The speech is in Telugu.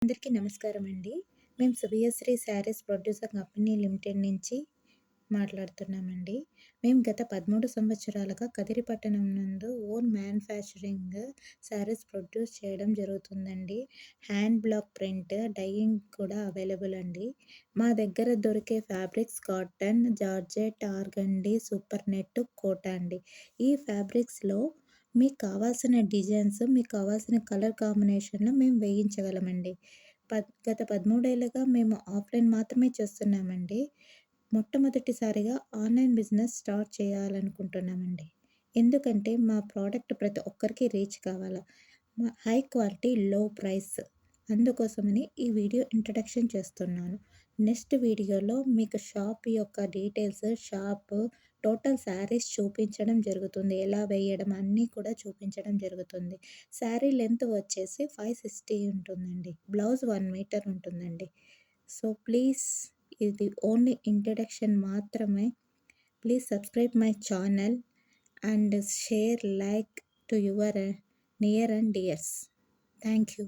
అందరికీ నమస్కారం అండి. మేము శుభయశ్రీ శారీస్ ప్రొడ్యూసర్ కంపెనీ లిమిటెడ్ నుంచి మాట్లాడుతున్నామండి. మేము గత 13 సంవత్సరాలుగా కదిరి పట్టణం నందు ఓన్ మ్యానుఫ్యాక్చరింగ్ శారీస్ ప్రొడ్యూస్ చేయడం జరుగుతుందండి. హ్యాండ్ బ్లాక్ ప్రింట్, డైయింగ్ కూడా అవైలబుల్ అండి. మా దగ్గర దొరికే fabrics cotton, georgette, organdy, super net, Kota అండి. ఈ ఫ్యాబ్రిక్స్‌లో మీకు కావాల్సిన డిజైన్స్, మీకు కావాల్సిన కలర్ కాంబినేషన్‌లో మేము వేయించగలమండి. గత 13 ఏళ్లుగా మేము ఆఫ్‌లైన్ మాత్రమే చేస్తున్నామండి. మొట్టమొదటిసారిగా ఆన్‌లైన్ బిజినెస్ స్టార్ట్ చేయాలనుకుంటున్నామండి. ఎందుకంటే మా ప్రోడక్ట్ ప్రతి ఒక్కరికి రీచ్ కావాలా. హై క్వాలిటీ, లో ప్రైస్. అందుకోసమని ఈ వీడియో ఇంట్రడక్షన్ చేస్తున్నాను. నెక్స్ట్ వీడియోలో మీకు షాప్ యొక్క డీటెయిల్స్, టోటల్ శారీస్ చూపించడం జరుగుతుంది. ఎలా వేయడం అన్నీ కూడా చూపించడం జరుగుతుంది. శారీ లెంత్ వచ్చేసి 560 ఉంటుందండి. బ్లౌజ్ 1 మీటర్ ఉంటుందండి. సో ప్లీజ్, ఇది ఓన్లీ ఇంట్రడక్షన్ మాత్రమే. Please subscribe my channel and share, like to your near and dears. Thank you.